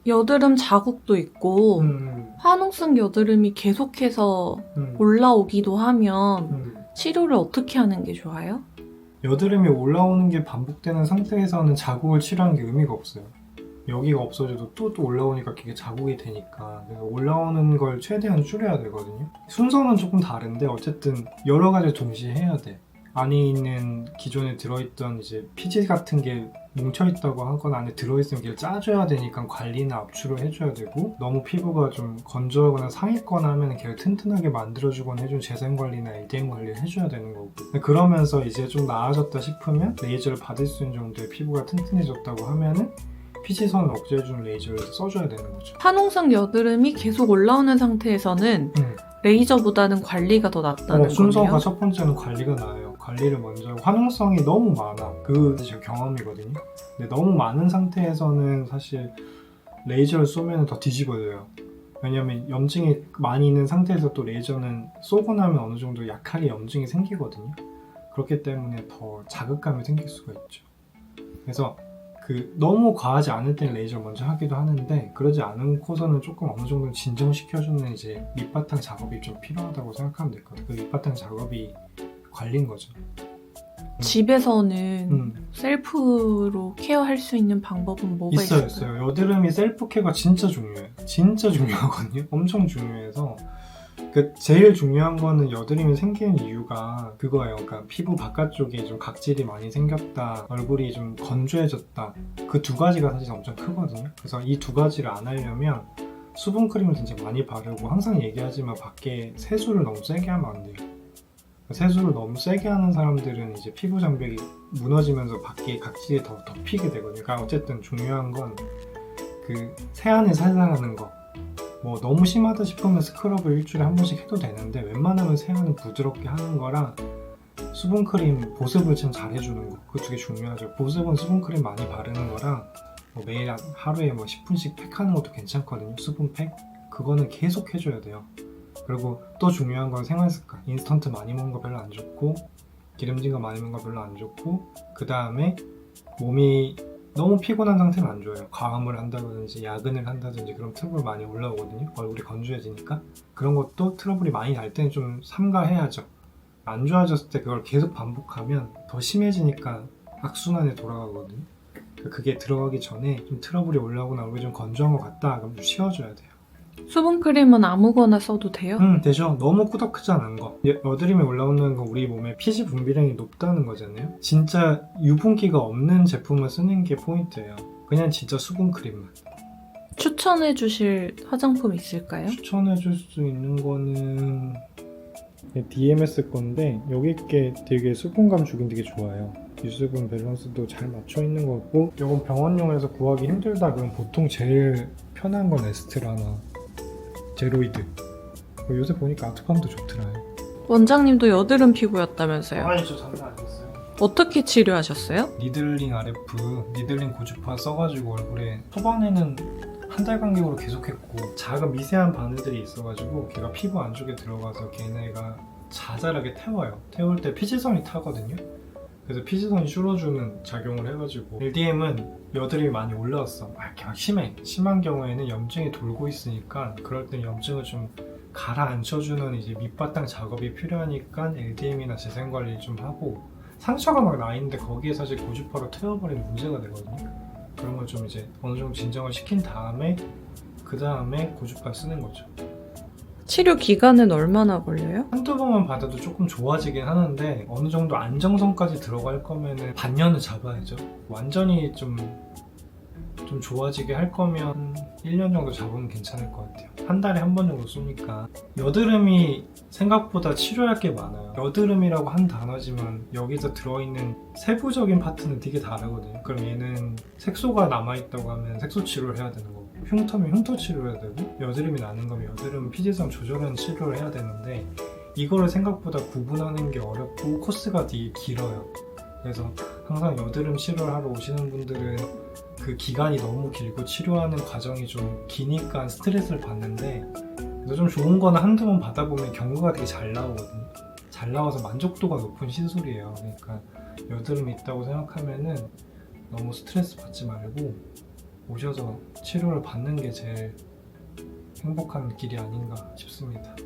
여드름 자국도 있고 화농성 여드름이 계속해서 올라오기도 하면 치료를 어떻게 하는 게 좋아요? 여드름이 올라오는 게 반복되는 상태에서는 자국을 치료하는 게 의미가 없어요. 여기가 없어져도 또 올라오니까 그게 자국이 되니까, 그래서 올라오는 걸 최대한 줄여야 되거든요. 순서는 조금 다른데 어쨌든 여러 가지를 동시에 해야 돼. 안에 있는 기존에 들어있던 이제 피지 같은 게 뭉쳐있다고 하거나 안에 들어있으면 걔를 짜줘야 되니까 관리나 압출을 해줘야 되고, 너무 피부가 좀 건조하거나 상했거나 하면 걔를 튼튼하게 만들어주거나 해준 재생관리나 LDM 관리를 해줘야 되는 거고, 그러면서 이제 좀 나아졌다 싶으면 레이저를 받을 수 있는 정도의 피부가 튼튼해졌다고 하면은 피지선을 억제해주는 레이저를 써줘야 되는 거죠. 화농성 여드름이 계속 올라오는 상태에서는 레이저보다는 관리가 더 낫다는 순서가 거네요? 첫 번째는 관리가 나아요. 관리를 먼저 하고, 화농성이 너무 많아. 그게 제 경험이거든요. 근데 너무 많은 상태에서는 사실 레이저를 쏘면 더 뒤집어져요. 왜냐면 염증이 많이 있는 상태에서 또 레이저는 쏘고 나면 어느 정도 약하게 염증이 생기거든요. 그렇기 때문에 더 자극감이 생길 수가 있죠. 그래서 너무 과하지 않을 때는 레이저를 먼저 하기도 하는데, 그러지 않고서는 조금 어느 정도 진정시켜주는 이제 밑바탕 작업이 좀 필요하다고 생각하면 될 것 같아요. 그 밑바탕 작업이 관리인 거죠. 집에서는 셀프로 케어할 수 있는 방법은 뭐가 있을까요? 있어요. 여드름이 셀프 케어가 진짜 중요해요. 진짜 중요하거든요. 엄청 중요해서 제일 중요한 거는 여드름이 생기는 이유가 그거예요. 그러니까 피부 바깥쪽에 좀 각질이 많이 생겼다, 얼굴이 좀 건조해졌다, 그 두 가지가 사실 엄청 크거든요. 그래서 이 두 가지를 안 하려면 수분크림을 진짜 많이 바르고, 항상 얘기하지만 밖에 세수를 너무 세게 하면 안 돼요. 세수를 너무 세게 하는 사람들은 이제 피부 장벽이 무너지면서 밖에 각질이 더 덮이게 되거든요. 그러니까 어쨌든 중요한 건 세안을 살살 하는 거. 뭐 너무 심하다 싶으면 스크럽을 일주일에 한 번씩 해도 되는데, 웬만하면 세안은 부드럽게 하는 거랑 수분크림, 보습을 좀 잘 해주는 거, 그 두 개 중요하죠. 보습은 수분크림 많이 바르는 거랑 매일 하루에 10분씩 팩하는 것도 괜찮거든요. 수분팩 그거는 계속 해줘야 돼요. 그리고 또 중요한 건 생활습관. 인스턴트 많이 먹는 거 별로 안 좋고, 기름진 거 많이 먹는 거 별로 안 좋고, 그 다음에 몸이 너무 피곤한 상태는 안 좋아요. 과음을 한다든지 야근을 한다든지 그럼 트러블 많이 올라오거든요. 얼굴이 건조해지니까. 그런 것도 트러블이 많이 날 때는 좀 삼가해야죠. 안 좋아졌을 때 그걸 계속 반복하면 더 심해지니까 악순환에 돌아가거든요. 그게 들어가기 전에 좀 트러블이 올라오거나 얼굴이 좀 건조한 것 같다, 그럼 좀 쉬어줘야 돼요. 수분크림은 아무거나 써도 돼요? 되죠. 너무 꾸덕하지 않은 거. 여드름이 올라오는 건 우리 몸에 피지 분비량이 높다는 거잖아요. 진짜 유분기가 없는 제품을 쓰는 게 포인트예요. 그냥 진짜 수분크림만. 추천해 주실 화장품 있을까요? 추천해 줄 수 있는 거는 DMS 건데, 여기 게 되게 수분감 주긴 되게 좋아요. 유수분 밸런스도 잘 맞춰 있는 거고, 이건 병원용에서 구하기 힘들다 그러면 보통 제일 편한 건 에스트라나 제로이드. 요새 보니까 아트팜도 좋더라요. 원장님도 여드름 피부였다면서요? 아니, 저 장난 아니었어요. 어떻게 치료하셨어요? 니들링 RF, 니들링 고주파 써가지고 얼굴에 초반에는 한 달 간격으로 계속했고, 작은 미세한 바늘들이 있어가지고 걔가 피부 안쪽에 들어가서 걔네가 자잘하게 태워요. 태울 때 피지선이 타거든요. 그래서 피지선이 줄어주는 작용을 해가지고, LDM은 여드름이 많이 올라왔어. 이렇게 막 심한 경우에는 염증이 돌고 있으니까, 그럴 땐 염증을 좀 가라앉혀주는 이제 밑바탕 작업이 필요하니까 LDM이나 재생관리 좀 하고, 상처가 막 나 있는데 거기에 사실 고주파로 태워버리면 문제가 되거든요. 그런 걸 좀 이제 어느 정도 진정을 시킨 다음에 그 다음에 고주파 쓰는 거죠. 치료 기간은 얼마나 걸려요? 한두 번만 받아도 조금 좋아지긴 하는데, 어느 정도 안정성까지 들어갈 거면은 반년을 잡아야죠. 완전히 좀 좋아지게 할 거면 1년 정도 잡으면 괜찮을 것 같아요. 한 달에 한 번 정도 쏘니까. 여드름이 생각보다 치료할 게 많아요. 여드름이라고 한 단어지만 여기서 들어있는 세부적인 파트는 되게 다르거든요. 그럼 얘는 색소가 남아있다고 하면 색소 치료를 해야 되는 거고, 흉터면 흉터 치료를 해야 되고, 여드름이 나는 거면 여드름 피지선 조절하는 치료를 해야 되는데, 이거를 생각보다 구분하는 게 어렵고 코스가 되게 길어요. 그래서 항상 여드름 치료를 하러 오시는 분들은 그 기간이 너무 길고 치료하는 과정이 좀 기니까 스트레스를 받는데, 그래서 좀 좋은 거는 한두 번 받아보면 경과가 되게 잘 나오거든요. 잘 나와서 만족도가 높은 시술이에요. 그러니까 여드름이 있다고 생각하면은 너무 스트레스 받지 말고 오셔서 치료를 받는 게 제일 행복한 길이 아닌가 싶습니다.